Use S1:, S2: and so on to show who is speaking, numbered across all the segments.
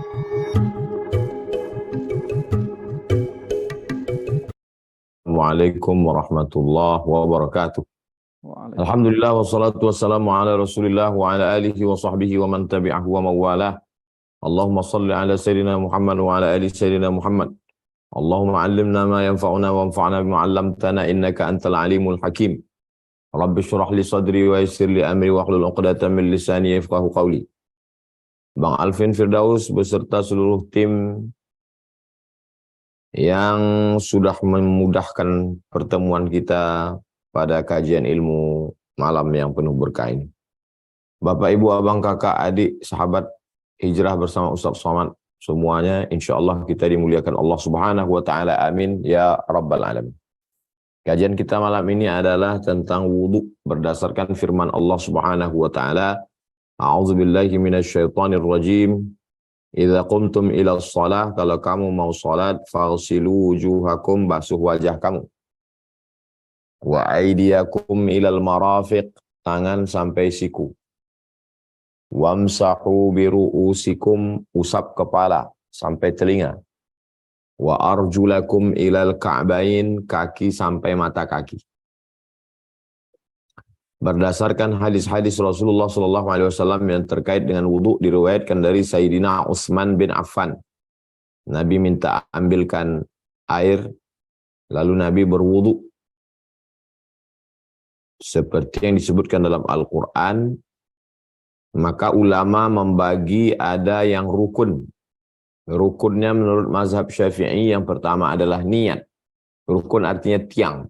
S1: Assalamualaikum warahmatullahi wabarakatuh.
S2: Waalaikumsalam.
S1: Alhamdulillah wassalatu wassalamu ala Rasulillah wa ala alihi wa sahbihi wa man tabi'ahu wa mawalah. Allahumma salli ala sayyidina Muhammad wa ala ali sayyidina Muhammad. Allahumma 'allimna ma yanfa'una wa anfa'na bima 'allamtana innaka antal alimul hakim. Rabbi shrah li sadri wa yassir li amri wa hlul 'uqdatam min lisani yafqahu qawli. Bang Alvin Firdaus beserta seluruh tim yang sudah memudahkan pertemuan kita pada kajian ilmu malam yang penuh berkah ini. Bapak, Ibu, Abang, Kakak, Adik, sahabat hijrah bersama Ustaz Somad, semuanya insyaallah kita dimuliakan Allah Subhanahu wa taala. Amin ya rabbal alamin. Kajian kita malam ini adalah tentang wudu berdasarkan firman Allah Subhanahu wa taala. A'udzubillahi minasyaitonir rajim. Idza qumtum ila shalah, kalau kamu mau salat, faghsilu wujuhakum, basuh wajah kamu. Wa aydiyakum ilal marafiq, tangan sampai siku. Wamsahu biru'usikum, usap kepala sampai telinga. Wa arjulakum ilal ka'bain, kaki sampai mata kaki. Berdasarkan hadis-hadis Rasulullah SAW yang terkait dengan wudu diriwayatkan dari Sayyidina Utsman bin Affan. Nabi minta ambilkan air, lalu Nabi berwudu. Seperti yang disebutkan dalam Al-Quran, maka ulama membagi ada yang rukun. Rukunnya menurut mazhab Syafi'i yang pertama adalah niat. Rukun artinya tiang.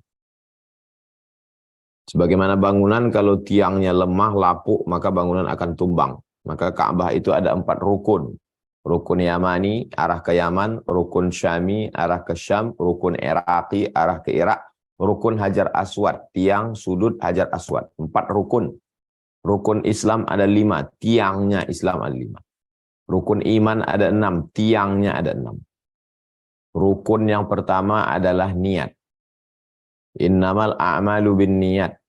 S1: Sebagaimana bangunan, kalau tiangnya lemah, lapuk, maka bangunan akan tumbang. Maka Ka'bah itu ada 4 rukun. Rukun Yamani, arah ke Yaman. Rukun Syami, arah ke Syam. Rukun Iraqi, arah ke Irak. Rukun Hajar Aswad, tiang sudut Hajar Aswad. 4 rukun. Rukun Islam ada 5, tiangnya Islam ada 5. Rukun iman ada 6, tiangnya ada 6. Rukun yang pertama adalah niat. Innamal a'malu bin niat.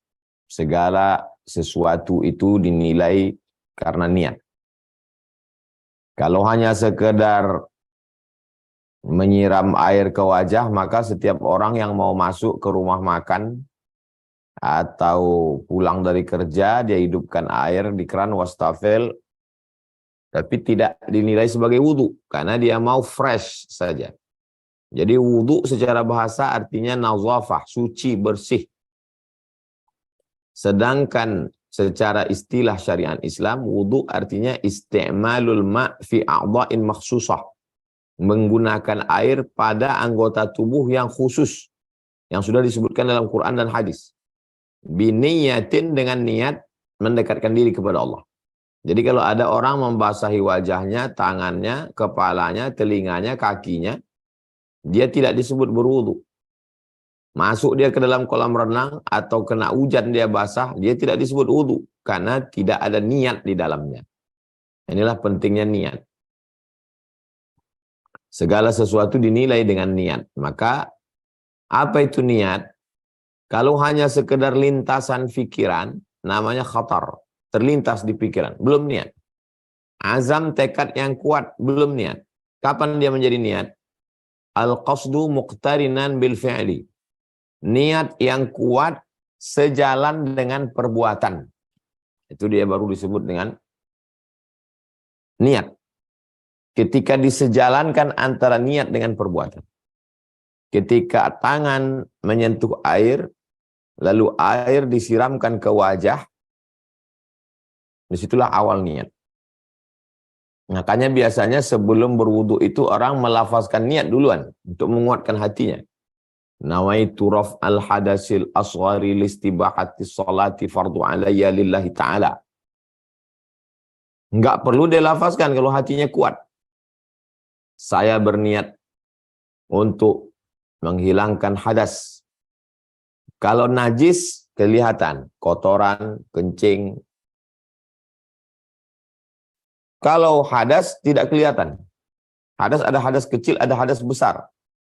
S1: Segala sesuatu itu dinilai karena niat. Kalau hanya sekedar menyiram air ke wajah, maka setiap orang yang mau masuk ke rumah makan atau pulang dari kerja, dia hidupkan air di keran wastafel, tapi tidak dinilai sebagai wudu karena dia mau fresh saja. Jadi wudu secara bahasa artinya nazafah, suci, bersih. Sedangkan secara istilah syariat Islam, wudu artinya isti'malul ma' fi a'dha'in makhsusah. Menggunakan air pada anggota tubuh yang khusus, yang sudah disebutkan dalam Quran dan hadis. Biniyatin, dengan niat mendekatkan diri kepada Allah. Jadi kalau ada orang membasahi wajahnya, tangannya, kepalanya, telinganya, kakinya, dia tidak disebut berwudu. Masuk dia ke dalam kolam renang atau kena hujan dia basah, dia tidak disebut wudu karena tidak ada niat di dalamnya. Inilah pentingnya niat. Segala sesuatu dinilai dengan niat. Maka apa itu niat? Kalau hanya sekedar lintasan pikiran, namanya khatar. Terlintas di pikiran, belum niat. Azam, tekad yang kuat, belum niat. Kapan dia menjadi niat? Al-qasdu muqtarinan bil fi'li. Niat yang kuat sejalan dengan perbuatan. Itu dia baru disebut dengan niat. Ketika disejalankan antara niat dengan perbuatan. Ketika tangan menyentuh air, lalu air disiramkan ke wajah, disitulah awal niat. Makanya biasanya sebelum berwudu itu orang melafazkan niat duluan untuk menguatkan hatinya. Nawaitu raf'al hadasil asghari listibahati sholati fardu alayya lillahi ta'ala. Enggak perlu dilafazkan kalau hatinya kuat. Saya berniat untuk menghilangkan hadas. Kalau najis kelihatan, kotoran, kencing. Kalau hadas tidak kelihatan. Hadas ada hadas kecil, ada hadas besar.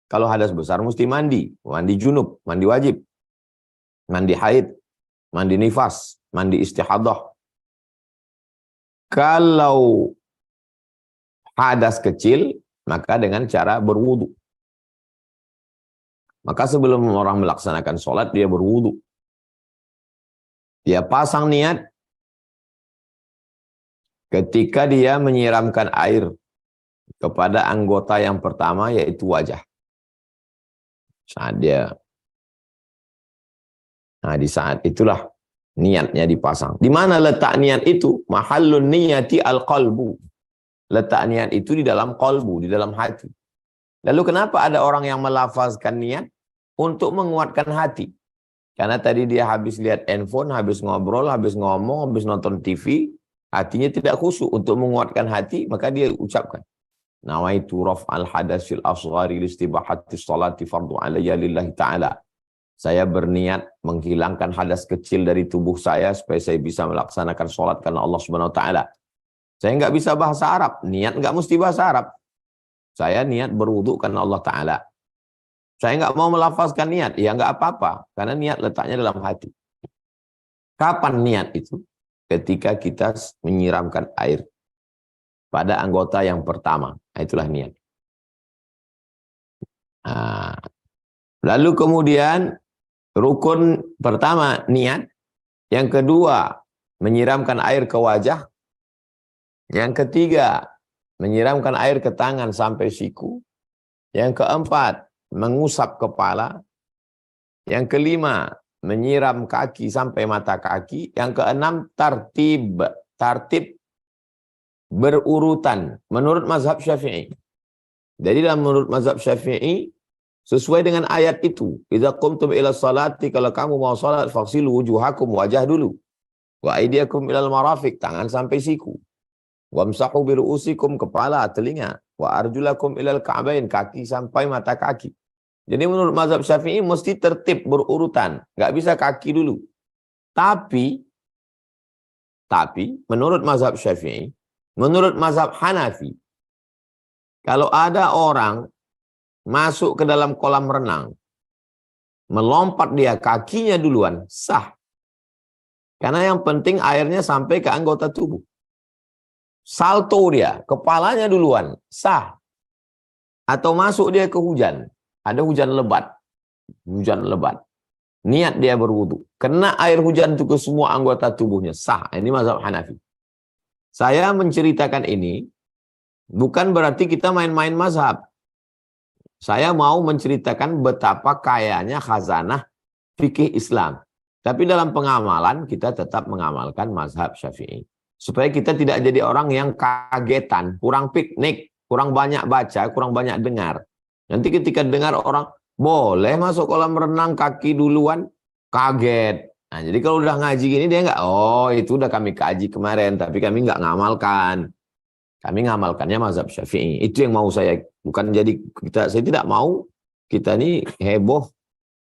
S1: Kalau hadas besar mesti mandi. Mandi junub, mandi wajib. Mandi haid, mandi nifas, mandi istihadah. Kalau hadas kecil, maka dengan cara berwudu. Maka sebelum orang melaksanakan sholat, dia berwudu. Dia pasang niat ketika dia menyiramkan air kepada anggota yang pertama, yaitu wajah. Di saat itulah niatnya dipasang. Di mana letak niat itu? Mahallun niyati al-qalbu. Letak niat itu di dalam qalbu, di dalam hati. Lalu kenapa ada orang yang melafazkan niat? Untuk menguatkan hati. Karena tadi dia habis lihat handphone, habis ngobrol, habis ngomong, habis nonton TV, hatinya tidak khusyuk. Untuk menguatkan hati, maka dia ucapkan. Nawaitu raf'al hadasil asghari listibahati sholati fardu alayya lillahi ta'ala. Saya berniat menghilangkan hadas kecil dari tubuh saya supaya saya bisa melaksanakan sholat karena Allah Subhanahu wa taala. Saya nggak bisa bahasa Arab, niat nggak mesti bahasa Arab. Saya niat berwudu karena Allah Ta'ala. Saya nggak mau melafazkan niat, ya nggak apa-apa, karena niat letaknya dalam hati. Kapan niat itu? Ketika kita menyiramkan air pada anggota yang pertama. Itulah niat. Lalu kemudian rukun pertama niat, yang kedua menyiramkan air ke wajah, yang ketiga menyiramkan air ke tangan sampai siku, yang keempat mengusap kepala, yang kelima menyiram kaki sampai mata kaki, yang keenam tartib berurutan menurut mazhab Syafi'i. Jadi dalam menurut mazhab Syafi'i sesuai dengan ayat itu, idza qumtum ila salati, kalau kamu mau salat faghsilu wujuhakum, wajah dulu, wa aydiyakum ilal marafiq, tangan sampai siku, wamsahu bi ru'usikum, kepala, telinga, wa arjulakum ilal ka'bain, kaki sampai mata kaki. Jadi menurut mazhab Syafi'i mesti tertib berurutan, nggak bisa kaki dulu. Tapi menurut mazhab Syafi'i, menurut mazhab Hanafi, kalau ada orang masuk ke dalam kolam renang, melompat dia kakinya duluan, sah. Karena yang penting airnya sampai ke anggota tubuh. Salto dia, kepalanya duluan, sah. Atau masuk dia ke hujan, ada hujan lebat, niat dia berwudu, kena air hujan itu ke semua anggota tubuhnya, sah. Ini mazhab Hanafi. Saya menceritakan ini bukan berarti kita main-main mazhab. Saya mau menceritakan betapa kayanya khazanah fikih Islam. Tapi dalam pengamalan kita tetap mengamalkan mazhab Syafi'i. Supaya kita tidak jadi orang yang kagetan, kurang piknik, kurang banyak baca, kurang banyak dengar. Nanti ketika dengar orang, boleh masuk kolam renang kaki duluan, kaget. Nah, jadi kalau udah ngaji gini dia nggak, oh itu udah kami kaji kemarin, tapi kami nggak ngamalkan. Kami ngamalkannya mazhab Syafi'i. Itu yang mau saya, bukan jadi saya tidak mau kita ini heboh.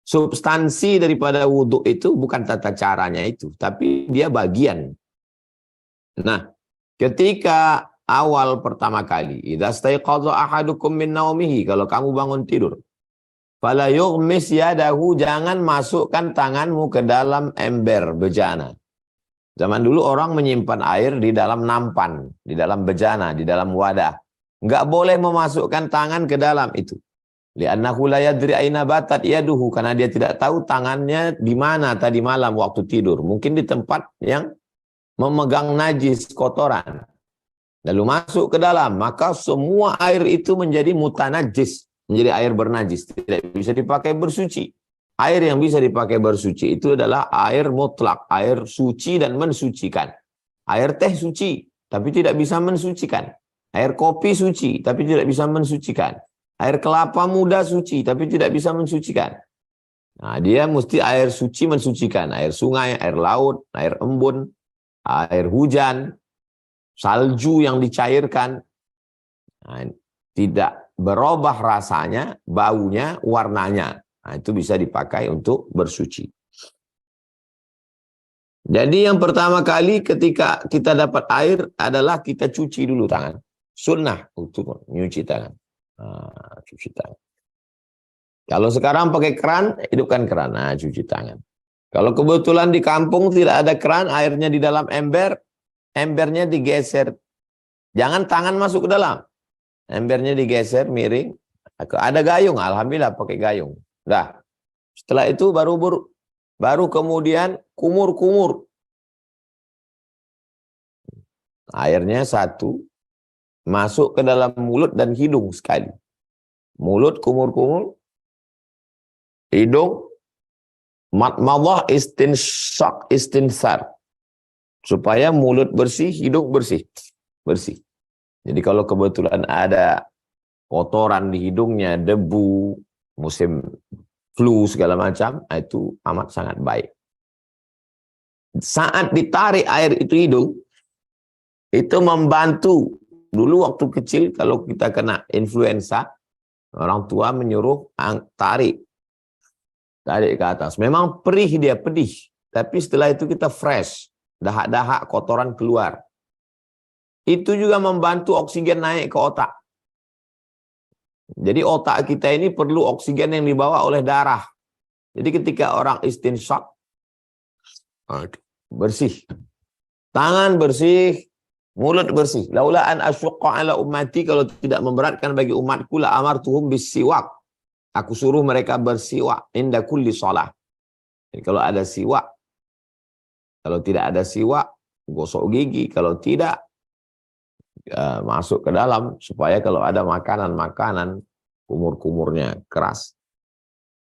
S1: Substansi daripada wudhu itu bukan tata caranya itu, tapi dia bagian. Nah, ketika awal pertama kali, idza staiqadha ahadukum min naumihi, kalau kamu bangun tidur, fala yughmis yadahu, jangan masukkan tanganmu ke dalam ember bejana. Zaman dulu orang menyimpan air di dalam nampan, di dalam bejana, di dalam wadah. Enggak boleh memasukkan tangan ke dalam itu. Li'annahu la yadri aina batat yaduhu, karena dia tidak tahu tangannya di mana tadi malam waktu tidur. Mungkin di tempat yang memegang najis, kotoran. Lalu masuk ke dalam, maka semua air itu menjadi mutanajis, menjadi air bernajis, tidak bisa dipakai bersuci. Air yang bisa dipakai bersuci itu adalah air mutlak, air suci dan mensucikan. Air teh suci, tapi tidak bisa mensucikan. Air kopi suci, tapi tidak bisa mensucikan. Air kelapa muda suci, tapi tidak bisa mensucikan. Nah, dia mesti air suci mensucikan. Air sungai, air laut, air embun, air hujan, salju yang dicairkan. Nah, tidak berubah rasanya, baunya, warnanya. Nah, itu bisa dipakai untuk bersuci. Jadi yang pertama kali ketika kita dapat air adalah kita cuci dulu tangan. Sunnah untuk nyuci tangan. Nah, cuci tangan. Kalau sekarang pakai keran, hidupkan keran. Nah, cuci tangan. Kalau kebetulan di kampung tidak ada keran, airnya di dalam ember, embernya digeser. Jangan tangan masuk ke dalam. Embernya digeser miring. Ada gayung, alhamdulillah pakai gayung. Dah. Setelah itu baru kemudian kumur-kumur. Airnya satu masuk ke dalam mulut dan hidung sekali. Mulut kumur-kumur, hidung matmadah istinshaq istinsar. Supaya mulut bersih, hidung bersih. Bersih. Jadi kalau kebetulan ada kotoran di hidungnya, debu, musim flu segala macam, itu amat sangat baik. Saat ditarik air itu hidung, itu membantu. Dulu waktu kecil kalau kita kena influenza, orang tua menyuruh tarik ke atas. Memang perih dia, pedih. Tapi setelah itu kita fresh. Dahak-dahak kotoran keluar. Itu juga membantu oksigen naik ke otak. Jadi otak kita ini perlu oksigen yang dibawa oleh darah. Jadi ketika orang istinshaq, bersih. Tangan bersih, mulut bersih. Laula an asyqa ala ummati, kalau tidak memberatkan bagi umatku, la amartuhum bisiwak. Aku suruh mereka bersiwak inda kulli shalah. Jadi kalau ada siwak, kalau tidak ada siwak, gosok gigi. Kalau tidak, masuk ke dalam. Supaya kalau ada makanan-makanan, kumur-kumurnya keras.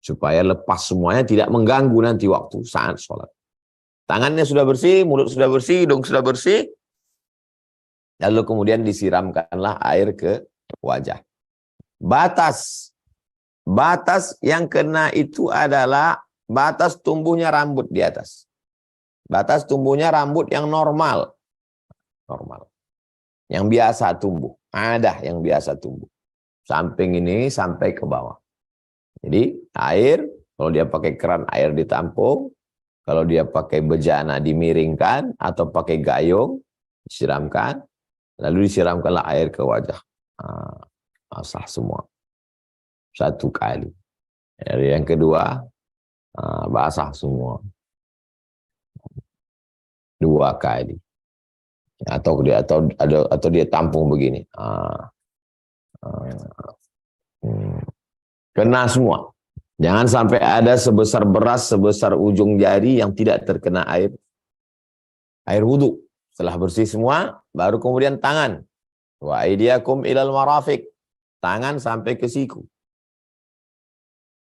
S1: Supaya lepas semuanya, tidak mengganggu nanti waktu saat sholat. Tangannya sudah bersih, mulut sudah bersih, hidung sudah bersih. Lalu kemudian disiramkanlah air ke wajah. Batas yang kena itu adalah batas tumbuhnya rambut di atas. Batas tumbuhnya rambut yang normal. Normal. Yang biasa tumbuh. Ada yang biasa tumbuh. Samping ini sampai ke bawah. Jadi air, kalau dia pakai keran air ditampung. Kalau dia pakai bejana dimiringkan. Atau pakai gayung disiramkan. Lalu disiramkanlah air ke wajah. Basah semua. Satu kali. Yang kedua, basah semua. Dua kali. Atau dia tampung begini. Kena semua. Jangan sampai ada sebesar beras, sebesar ujung jari yang tidak terkena air wudhu. Setelah bersih semua, baru kemudian tangan. Wa aidiakum ilal marafiq. Tangan sampai ke siku.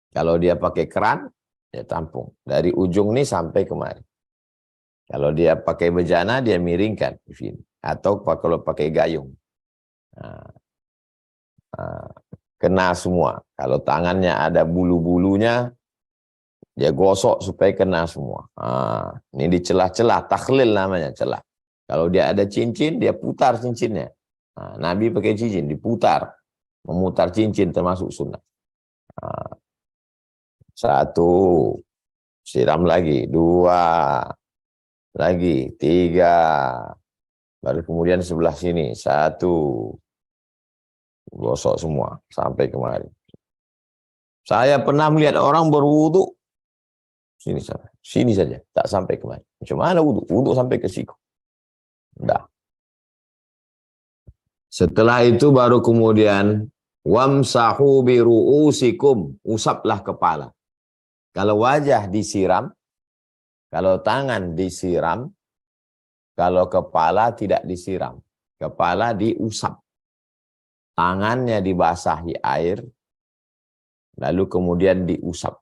S1: Kalau dia pakai keran, dia tampung. Dari ujung ini sampai kemari. Kalau dia pakai bejana, dia miringkan. Atau kalau pakai gayung. Kena semua. Kalau tangannya ada bulu-bulunya, dia gosok supaya kena semua. Ini di celah-celah, takhlil namanya, celah. Kalau dia ada cincin, dia putar cincinnya. Nabi pakai cincin, diputar. Memutar cincin termasuk sunnah. Satu, siram lagi. Dua, lagi. Tiga. Baru kemudian sebelah sini. Satu. Gosok semua. Sampai kemari. Saya pernah melihat orang berwudu. Sini saja. Tak sampai kemari. Macam mana wudu? Wudu sampai ke siku. Udah. Setelah itu baru kemudian wamsahu bi ru'usikum. Usaplah kepala. Kalau wajah disiram, kalau tangan disiram, kalau kepala tidak disiram. Kepala diusap. Tangannya dibasahi air, lalu kemudian diusap.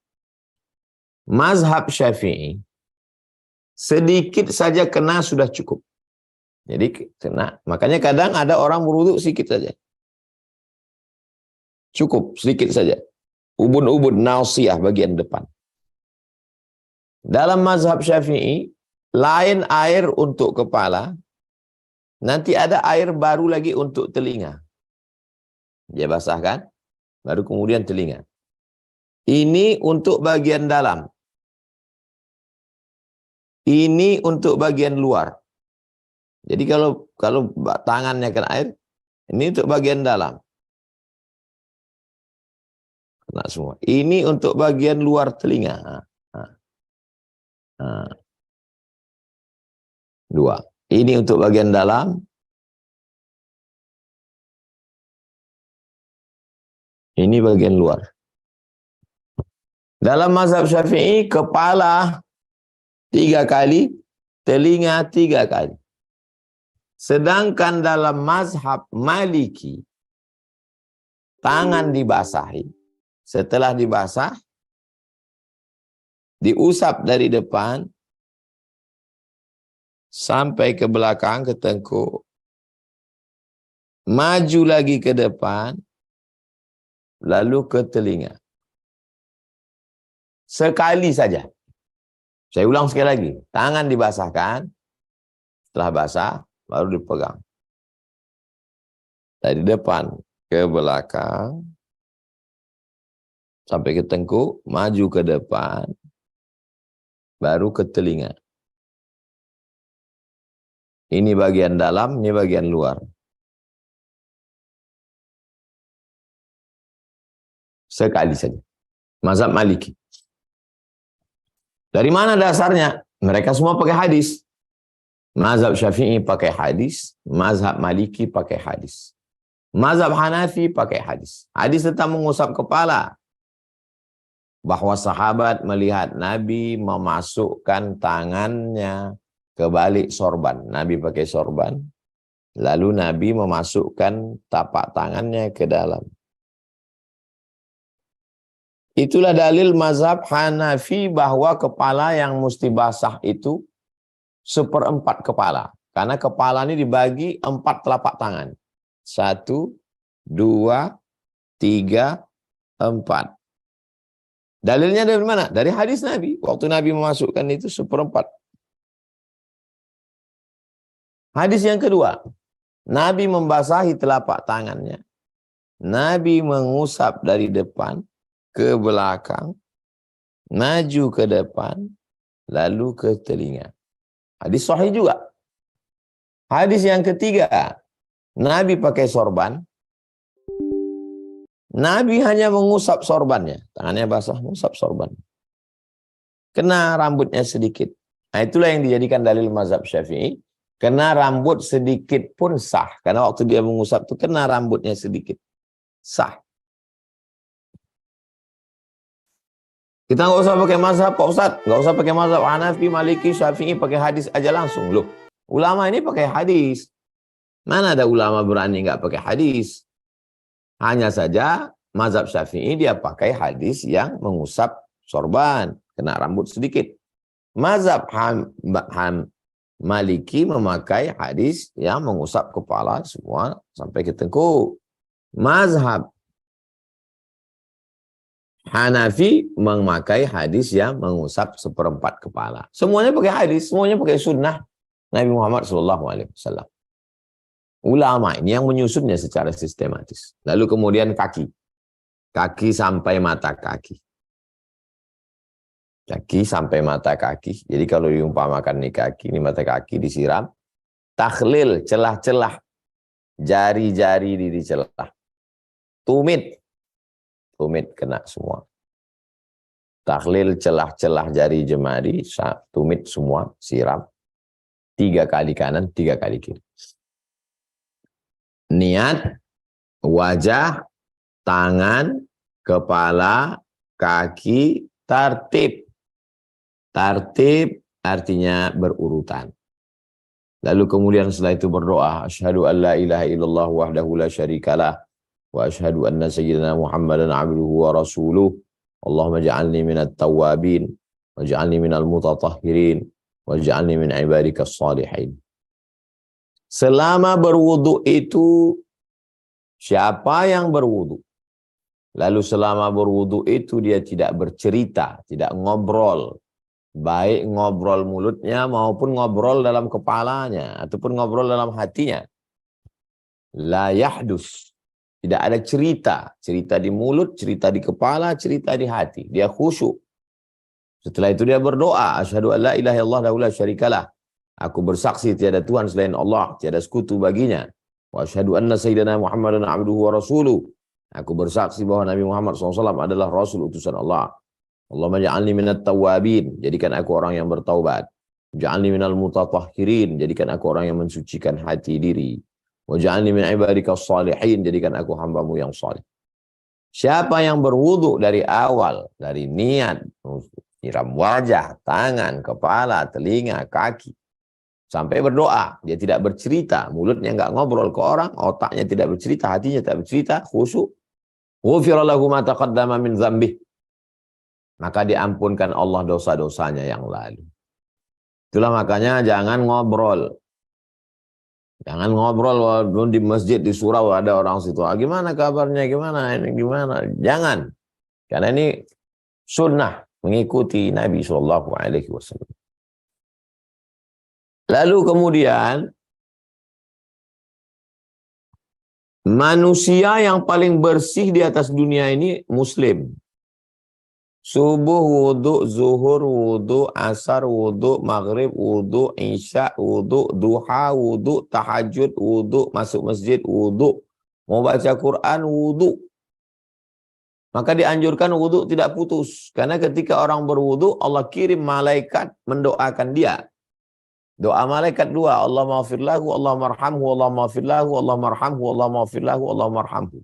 S1: Mazhab Syafi'i, sedikit saja kena sudah cukup. Jadi kena. Makanya kadang ada orang berwudu sedikit saja. Cukup, sedikit saja. Ubun-ubun, nausiyah bagian depan. Dalam mazhab Syafi'i, lain air untuk kepala, nanti ada air baru lagi untuk telinga. Dia basahkan, baru kemudian telinga. Ini untuk bagian dalam. Ini untuk bagian luar. Jadi kalau tangannya kena air, ini untuk bagian dalam. Kena semua. Ini untuk bagian luar telinga. Dua. Ini untuk bagian dalam. Ini bagian luar. Dalam mazhab Syafi'i, kepala 3 kali, telinga 3 kali. Sedangkan dalam mazhab Maliki, tangan dibasahi. Setelah dibasah, diusap dari depan sampai ke belakang, ke tengkuk. Maju lagi ke depan, lalu ke telinga. Sekali saja. Saya ulang sekali lagi. Tangan dibasahkan, setelah basah, baru dipegang. Dari depan ke belakang, sampai ke tengkuk, maju ke depan, baru ke telinga. Ini bagian dalam, ini bagian luar. Sekali saja. Mazhab Maliki. Dari mana dasarnya? Mereka semua pakai hadis. Mazhab Syafi'i pakai hadis, mazhab Maliki pakai hadis. Mazhab Hanafi pakai hadis. Hadis tentang mengusap kepala. Bahwa sahabat melihat Nabi memasukkan tangannya ke balik sorban. Nabi pakai sorban. Lalu Nabi memasukkan tapak tangannya ke dalam. Itulah dalil mazhab Hanafi bahwa kepala yang mesti basah itu 1/4 kepala. Karena kepala ini dibagi 4 telapak tangan. 1, 2, 3, 4. Dalilnya dari mana? Dari hadis Nabi. Waktu Nabi memasukkan itu 1/4. Hadis yang kedua. Nabi membasahi telapak tangannya. Nabi mengusap dari depan ke belakang, maju ke depan, lalu ke telinga. Hadis sahih juga. Hadis yang ketiga, Nabi pakai sorban. Nabi hanya mengusap sorbannya. Tangannya basah, mengusap sorban. Kena rambutnya sedikit. Nah, itulah yang dijadikan dalil mazhab Syafi'i. Kena rambut sedikit pun sah. Karena waktu dia mengusap itu kena rambutnya sedikit. Sah. Kita nggak usah pakai mazhab Pak Ustadz, nggak usah pakai mazhab Hanafi, Maliki, Syafi'i, pakai hadis aja langsung. Loh, ulama ini pakai hadis. Mana ada ulama berani nggak pakai hadis? Hanya saja mazhab Syafi'i dia pakai hadis yang mengusap sorban, kena rambut sedikit. Mazhab Maliki memakai hadis yang mengusap kepala semua sampai ke tengkuk. Mazhab Hanafi memakai hadis yang mengusap 1/4 kepala. Semuanya pakai hadis, semuanya pakai sunnah Nabi Muhammad SAW. Ulama ini yang menyusunnya secara sistematis. Lalu kemudian kaki. Kaki sampai mata kaki. Kaki sampai mata kaki. Jadi kalau diumpamakan nih kaki, ini mata kaki disiram. Takhlil, celah-celah. Jari-jari di celah. Tumit. Tumit kena semua. Takhlil celah-celah jari jemari, tumit semua, siram. 3 kali kanan, 3 kali kiri. Niat, wajah, tangan, kepala, kaki, tartib. Tartib artinya berurutan. Lalu kemudian setelah itu berdoa, asyhadu an la ilaha illallah wahdahu la syarikalah. Wa asyhadu anna sayyidina Muhammadan abduhu wa rasuluh. Allahumma ja'alni minat tawabin. Wa ja'alni minal mutatahhirin. Wa ja'alni min ibadikas salihin. Selama berwudu itu, siapa yang berwudu? Lalu selama berwudu itu dia tidak bercerita, tidak ngobrol. Baik ngobrol mulutnya maupun ngobrol dalam kepalanya. Ataupun ngobrol dalam hatinya. La yahdus. Tidak ada cerita. Cerita di mulut, cerita di kepala, cerita di hati. Dia khusyuk. Setelah itu dia berdoa. Asyhadu an la ilaha illallah la syarikalah. Aku bersaksi tiada Tuhan selain Allah. Tiada sekutu baginya. Wa asyhadu anna sayyidina Muhammadan abduhu wa rasuluh. Aku bersaksi bahwa Nabi Muhammad SAW adalah Rasul utusan Allah. Allahumma ja'alni minat tawabin. Jadikan aku orang yang bertaubat. Ja'alni minal mutatahhirin. Jadikan aku orang yang mensucikan hati diri. Waj'alni min ibadikas salihin, jadikan aku hambamu yang saleh. Siapa yang berwudu dari awal, dari niat, nyiram wajah, tangan, kepala, telinga, kaki, sampai berdoa, dia tidak bercerita, mulutnya nggak ngobrol ke orang, otaknya tidak bercerita, hatinya tidak bercerita, khusyuk. Ghufira lahu ma taqaddama min dzambih. Maka diampunkan Allah dosa-dosanya yang lalu. Itulah makanya jangan ngobrol. Jangan ngobrol walaupun di masjid, di surau ada orang situ. Ah, gimana kabarnya, gimana ini, gimana. Jangan. Karena ini sunnah mengikuti Nabi SAW. Lalu kemudian, manusia yang paling bersih di atas dunia ini Muslim. Subuh wudu, zuhur wudu, asar wudu, maghrib wudu, isya wudu, duha wudu, tahajud wudu, masuk masjid wudu, mau baca Quran wudu. Maka dianjurkan wudu tidak putus. Karena ketika orang berwudu, Allah kirim malaikat mendoakan dia. Doa malaikat dua, Allah maghfir lahu, Allah marhamhu, Allah maghfir lahu, Allah marhamhu, Allah maghfir lahu, Allah marhamhu.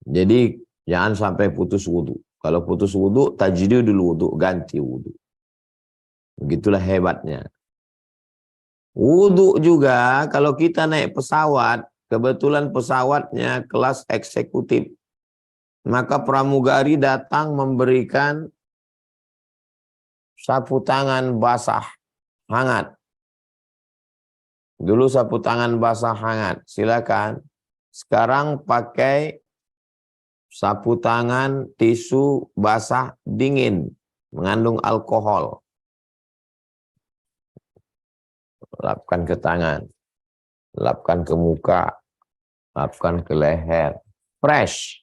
S1: Jadi jangan sampai putus wudu. Kalau putus wudu, tajdidul wudu, ganti wudu. Begitulah hebatnya. Wudu juga kalau kita naik pesawat, kebetulan pesawatnya kelas eksekutif, maka pramugari datang memberikan sapu tangan basah hangat. Dulu sapu tangan basah hangat, silakan. Sekarang pakai sapu tangan tisu basah dingin, mengandung alkohol. Lapkan ke tangan, lapkan ke muka, lapkan ke leher. Fresh.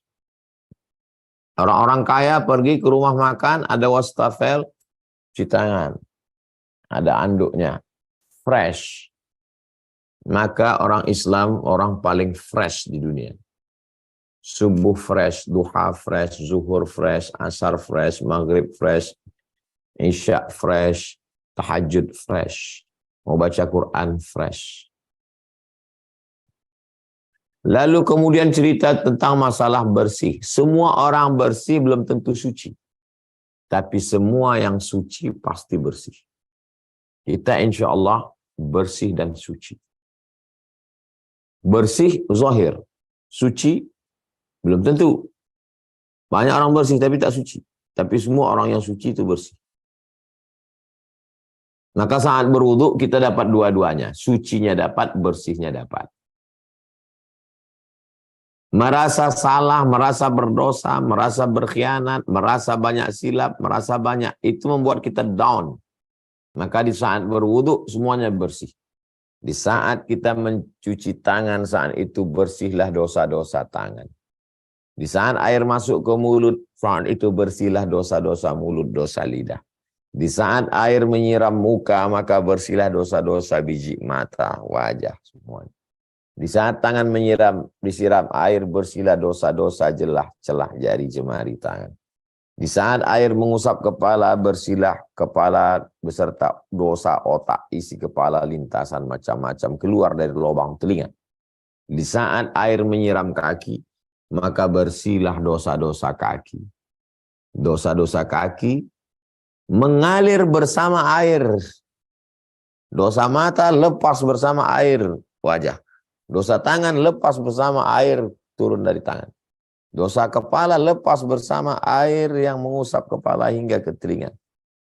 S1: Orang-orang kaya pergi ke rumah makan, ada wastafel, cuci tangan. Ada anduknya. Fresh. Maka orang Islam, orang paling fresh di dunia. Subuh fresh, duha fresh, zuhur fresh, asar fresh, maghrib fresh, isya fresh, tahajud fresh, mau baca Quran fresh. Lalu kemudian cerita tentang masalah bersih. Semua orang bersih belum tentu suci. Tapi semua yang suci pasti bersih. Kita insya Allah bersih dan suci. Bersih zahir, suci belum tentu. Banyak orang bersih tapi tak suci. Tapi semua orang yang suci itu bersih. Maka saat berwudu kita dapat dua-duanya. Sucinya dapat, bersihnya dapat. Merasa salah, merasa berdosa, merasa berkhianat, merasa banyak silap, merasa banyak. Itu membuat kita down. Maka di saat berwudu semuanya bersih. Di saat kita mencuci tangan, saat itu bersihlah dosa-dosa tangan. Di saat air masuk ke mulut, saat itu bersihlah dosa-dosa mulut, dosa lidah. Di saat air menyiram muka, maka bersihlah dosa-dosa biji mata, wajah, semuanya. Di saat tangan disiram air, bersihlah dosa-dosa celah jari jemari tangan. Di saat air mengusap kepala, bersihlah kepala beserta dosa otak, isi kepala, lintasan macam-macam keluar dari lubang telinga. Di saat air menyiram kaki, maka bersihlah dosa-dosa kaki. Dosa-dosa kaki mengalir bersama air. Dosa mata lepas bersama air wajah. Dosa tangan lepas bersama air turun dari tangan. Dosa kepala lepas bersama air yang mengusap kepala hingga ke telinga.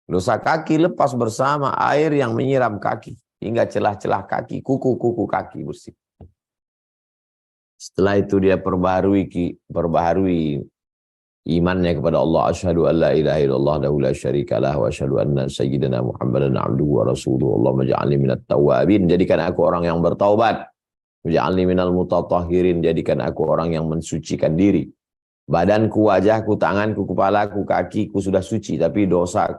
S1: Dosa kaki lepas bersama air yang menyiram kaki hingga celah-celah kaki, kuku-kuku kaki bersih. Setelah itu dia perbaharui imannya kepada Allah. Asyhadu an la ilaha illallah wa la syarika lah wa asyhadu anna sayyidina Muhammadan abduhu wa rasuluhu. Allahumma ja'alni minat tawwabin. Jadikan aku orang yang bertaubat. Ja'alni minal mutatahhirin. Jadikan aku orang yang mensucikan diri. Badanku, wajahku, tanganku, kepalaku, kakiku sudah suci tapi dosa.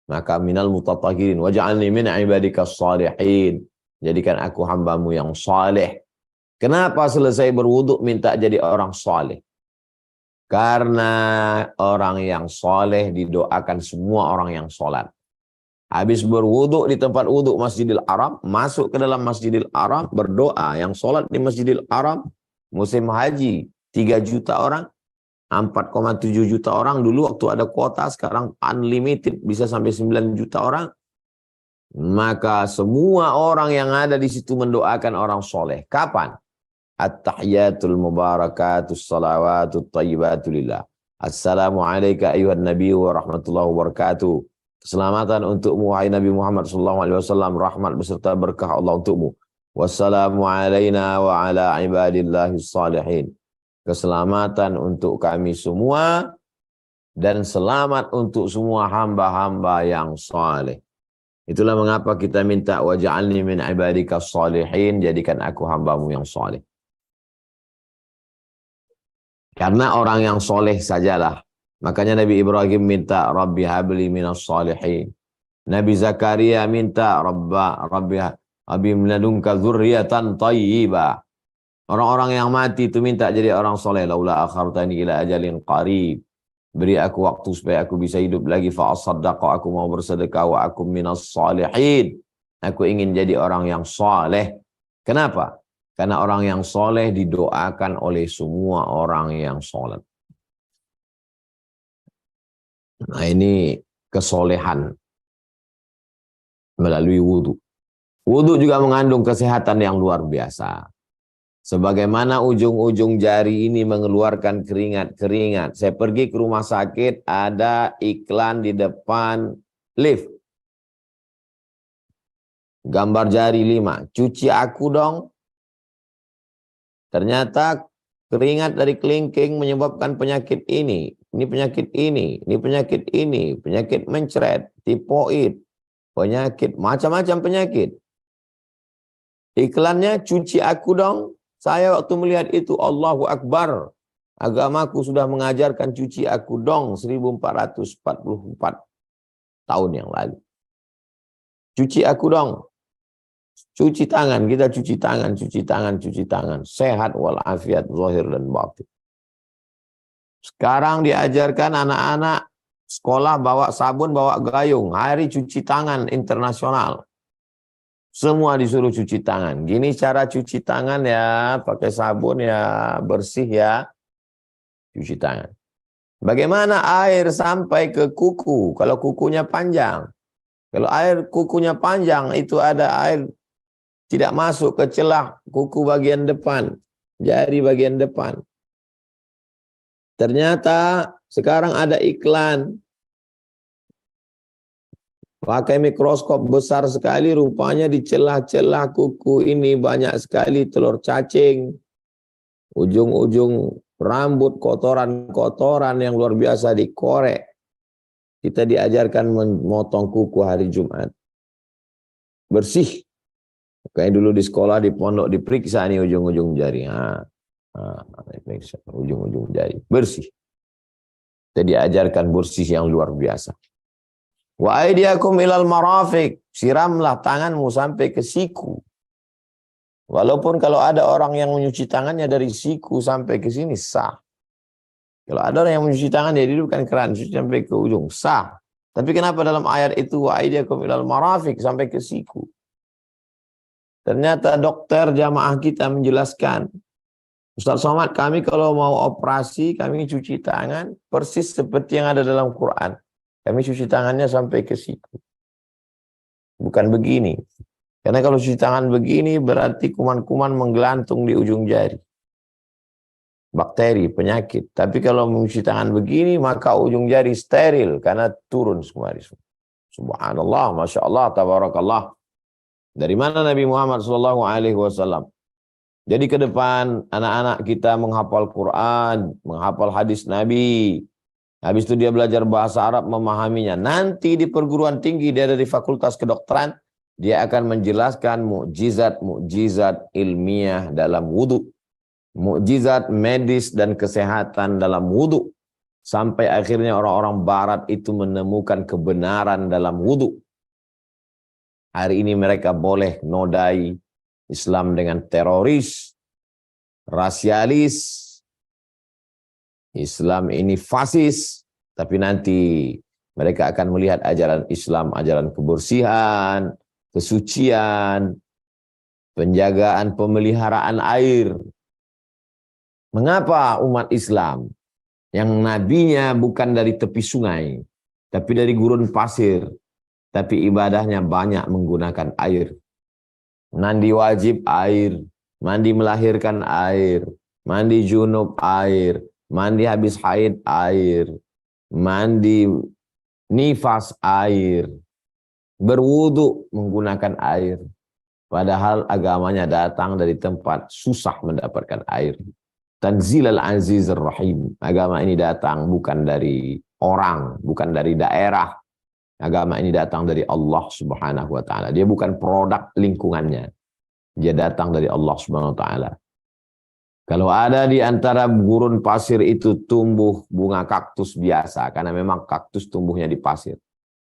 S1: Maka minal mutatahhirin. Waj'alni min ibadikas salihin. Jadikan aku hambamu yang saleh. Kenapa selesai berwudu minta jadi orang saleh? Karena orang yang saleh didoakan semua orang yang sholat. Habis berwudu di tempat wudu Masjidil Haram, masuk ke dalam Masjidil Haram, berdoa. Yang sholat di Masjidil Haram, musim haji, 3 juta orang, 4,7 juta orang dulu waktu ada kuota, sekarang unlimited bisa sampai 9 juta orang. Maka semua orang yang ada di situ mendoakan orang soleh. Kapan? At-tahiyatul mubarakatus salawatut tayyibatu lillah. Assalamu alayka ayuhan nabi wa rahmatullahi wa barakatuh. Keselamatan untukmu wahai Nabi Muhammad sallallahu alaihi wasallam, rahmat beserta berkah Allah untukmu. Wassalamu alayna wa ala ibadillahis salihin. Keselamatan untuk kami semua dan selamat untuk semua hamba-hamba yang saleh. Itulah mengapa kita minta waj'alni min ibadikas salihin, jadikan aku hambamu yang saleh. Karena orang yang soleh sajalah. Makanya Nabi Ibrahim minta Rabbi habli minas salihin. Nabi Zakaria minta Rabbi minadunka dzurriatan thayyibah. Orang-orang yang mati itu minta jadi orang soleh. Laula akhartani ila ajalin qarib. Beri aku waktu supaya aku bisa hidup lagi. Fa'asaddaqa, aku mau bersedekah. Wa akum minas salihin. Aku ingin jadi orang yang soleh. Kenapa? Karena orang yang soleh didoakan oleh semua orang yang soleh. Nah ini kesolehan melalui wudhu. Wudhu juga mengandung kesehatan yang luar biasa. Sebagaimana ujung-ujung jari ini mengeluarkan keringat-keringat. Saya pergi ke rumah sakit, ada iklan di depan lift. Gambar jari 5. Cuci aku dong. Ternyata keringat dari kelingking menyebabkan penyakit ini. Ini penyakit ini. Ini penyakit ini. Penyakit mencret, tipoid, penyakit, macam-macam penyakit. Iklannya cuci aku dong. Saya waktu melihat itu, Allahu Akbar. Agamaku sudah mengajarkan cuci aku dong 1444 tahun yang lalu. Cuci aku dong. Cuci tangan, kita cuci tangan, cuci tangan, cuci tangan. Sehat walafiat, zahir dan batin. Sekarang diajarkan anak-anak sekolah bawa sabun, bawa gayung. Hari cuci tangan internasional. Semua disuruh cuci tangan. Gini cara cuci tangan ya, pakai sabun ya, bersih ya. Cuci tangan. Bagaimana air sampai ke kuku kalau kukunya panjang? Kalau air kukunya panjang itu ada air tidak masuk ke celah kuku bagian depan, jari bagian depan. Ternyata sekarang ada iklan. Pakai mikroskop besar sekali, rupanya di celah-celah kuku ini banyak sekali telur cacing. Ujung-ujung rambut, kotoran-kotoran yang luar biasa dikorek. Kita diajarkan memotong kuku hari Jumat. Bersih. Kayak dulu di sekolah, di pondok, diperiksa nih ujung-ujung jari. Diperiksa ujung-ujung jari. Bersih. Kita diajarkan bersih yang luar biasa. Wa aydiyakum ilal marafiq. Siramlah tanganmu sampai ke siku. Walaupun kalau ada orang yang menyuci tangannya dari siku sampai ke sini, sah. Kalau ada orang yang mencuci tangan, dia hidupkan keran, cuci sampai ke ujung, sah. Tapi kenapa dalam ayat itu, wa aydiyakum ilal marafiq, sampai ke siku? Ternyata dokter jamaah kita menjelaskan, Ustaz Somad, kami kalau mau operasi, kami cuci tangan, persis seperti yang ada dalam Quran. Kami cuci tangannya sampai ke siku. Bukan begini. Karena kalau cuci tangan begini, berarti kuman-kuman menggelantung di ujung jari. Bakteri, penyakit. Tapi kalau mencuci tangan begini, maka ujung jari steril. Karena turun semua. Subhanallah, Masya Allah, Tabarakallah. Dari mana Nabi Muhammad SAW? Jadi ke depan, anak-anak kita menghafal Quran, menghafal hadis Nabi. Habis itu dia belajar bahasa Arab, memahaminya. Nanti di perguruan tinggi, dia dari fakultas kedokteran, dia akan menjelaskan mukjizat ilmiah dalam wudhu. Mukjizat medis dan kesehatan dalam wudhu. Sampai akhirnya orang-orang barat itu menemukan kebenaran dalam wudhu. Hari ini mereka boleh nodai Islam dengan teroris, rasialis, Islam ini fasis, tapi nanti mereka akan melihat ajaran Islam, ajaran kebersihan, kesucian, penjagaan pemeliharaan air. Mengapa umat Islam yang nabinya bukan dari tepi sungai, tapi dari gurun pasir, tapi ibadahnya banyak menggunakan air? Mandi wajib air, mandi melahirkan air, mandi junub air, mandi habis haid air, mandi nifas air, berwudu menggunakan air. Padahal agamanya datang dari tempat susah mendapatkan air. Tanzilal Azizir Rahim. Agama ini datang bukan dari orang, bukan dari daerah. Agama ini datang dari Allah Subhanahu wa taala. Dia bukan produk lingkungannya. Dia datang dari Allah Subhanahu wa taala. Kalau ada di antara gurun pasir itu tumbuh bunga kaktus biasa, karena memang kaktus tumbuhnya di pasir.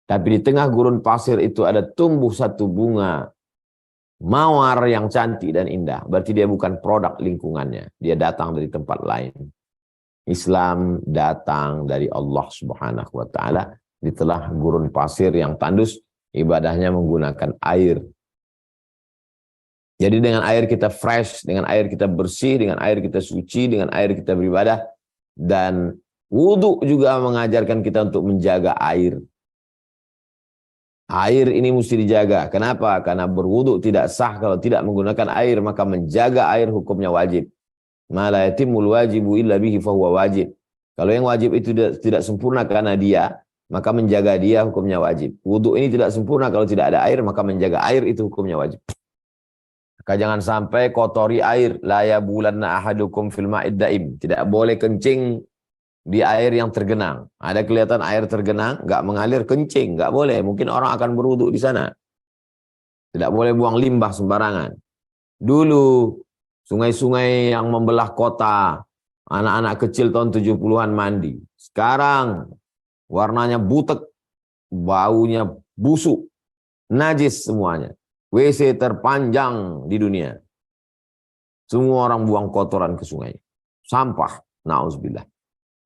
S1: Tapi di tengah gurun pasir itu ada tumbuh satu bunga mawar yang cantik dan indah, berarti dia bukan produk lingkungannya, dia datang dari tempat lain. Islam datang dari Allah Subhanahu wa taala di telah gurun pasir yang tandus, ibadahnya menggunakan air. Jadi dengan air kita fresh, dengan air kita bersih, dengan air kita suci, dengan air kita beribadah. Dan wudu juga mengajarkan kita untuk menjaga air. Air ini mesti dijaga. Kenapa? Karena berwudu tidak sah kalau tidak menggunakan air, maka menjaga air hukumnya wajib. Ma la yatimul wajibu illa bihi fahuwa wajib. Kalau yang wajib itu tidak sempurna karena dia, maka menjaga dia hukumnya wajib. Wudu ini tidak sempurna kalau tidak ada air, maka menjaga air itu hukumnya wajib. Maka jangan sampai kotori air. La yabulanna ahadukum fil ma'id daim. Tidak boleh kencing di air yang tergenang. Ada kelihatan air tergenang, nggak mengalir, kencing, nggak boleh. Mungkin orang akan berwudu di sana. Tidak boleh buang limbah sembarangan. Dulu sungai-sungai yang membelah kota, anak-anak kecil tahun 70-an mandi. Sekarang warnanya butek, baunya busuk, najis semuanya. WC terpanjang di dunia. Semua orang buang kotoran ke sungai. Sampah, na'udzubillah.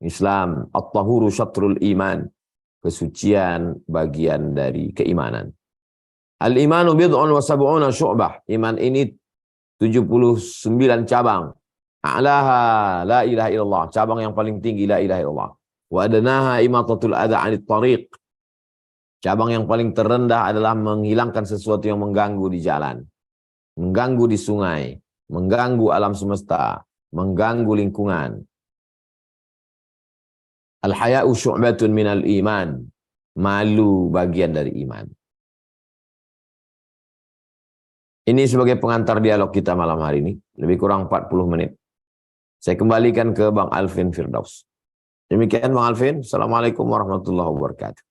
S1: Islam, at-tahuru syatrul iman. Kesucian bagian dari keimanan. Al-imanu bid'un wa sab'una syu'bah. Iman ini 79 cabang. A'laha la ilaha illallah. Cabang yang paling tinggi la ilaha illallah. Wa adnaha imatatul adha 'anit tariq. Cabang yang paling terendah adalah menghilangkan sesuatu yang mengganggu di jalan. Mengganggu di sungai. Mengganggu alam semesta. Mengganggu lingkungan. Al-haya'u syu'batun minal iman. Malu bagian dari iman. Ini sebagai pengantar dialog kita malam hari ini. Lebih kurang 40 menit. Saya kembalikan ke Bang Alvin Firdaus. Demikian Bang Alvin. Assalamualaikum warahmatullahi wabarakatuh.